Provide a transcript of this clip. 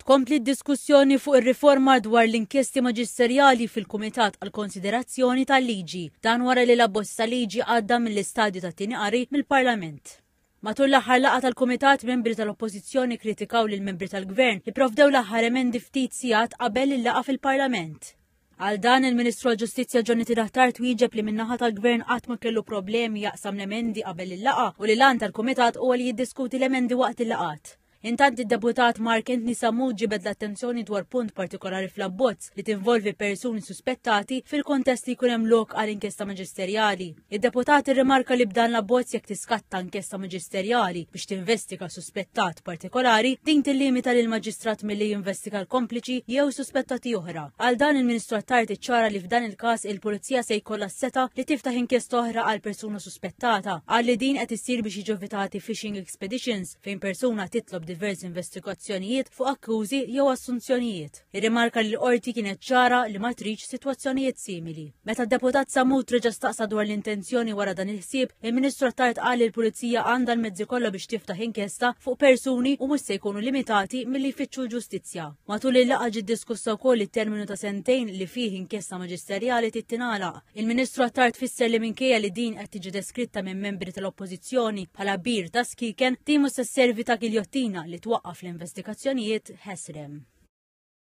Tkompli d-diskussjoni fuq ir-riforma dwar l-inkjesti maġisterjali fil-Kumitat għal konsiderazzjoni tal-liġi, dan wara li l-abbozz tal-liġi għadda mill-istadju tat-tieni qari mill-Parlament. Matul l-aħħar laqgħa tal-Kumitat, membri tal-Oppożizzjoni kritikaw lil membri tal-Gvern li provdew l-aħħar emendi ftit sigħat qabel il-laqgħa fil-Parlament. Għal dan il-Ministru għall-Ġustizzja Ġonni Tidaħtar twieġeb li min-naħa tal-Gvern qatt ma kellu problemi jaqsam l-emendi qabel il-laqgħa u li l-għan tal-Kumitat huwa li jiddiskuti l-emendi waqt il-laqgħat. Intant id-deputat Mark Anthony Samud ġibed l-attenzjoni dwar punt partikolari fl-abbozz li tinvolvi persuni suspettati fil-kontest li jkun hemm lok għal inkjesta maġisterjali. Id-deputat irrimarka li b'dan l-abbozz jekk tiskatta inkjesta maġisterjali biex tinvestiga suspettat partikolari, din tillimita lil maġistrat milli jinvestiga l-kompliċi jew suspettati oħra. Għal dan il-Ministru għat-Tard iċċara li f'dan il-każ il-Pulizija se jkollha seta li tiftaħ inkjesta oħra għal persuna suspettata, għal li din qed issir biex jiġu evitati fishing expeditions fejn persuna titlob diversi investigazzjonijiet fuq akkużi jew assunzjonijiet. Irrimarka li l-qorti kienet ċara li ma tridx sitwazzjonijiet simili. Meta d-deputat Samud reġa' staqsa dwar l-intenzjoni wara dan il-ħsieb, il-Ministru għat-Tard qal li l-Pulizija għandha l-mezzi kollha biex tiftaħ inkjesta fuq persuni u mhux se jkunu limitati milli jfittxu l-ġustizzja. Matul il-laqgħa ġiet diskussa wkoll it-terminu ta' sentejn li fih inkjesta maġisterjali tittingħalaq. Il-Ministru għat-Tard fisser li minkejja li din qed tiġi deskritta minn membri tal-Oppożizzjoni bħala bir ta' skiken, din mhux se sservi ta' giljottina li twaqqaf l-investigazzjonijiet ħesrem.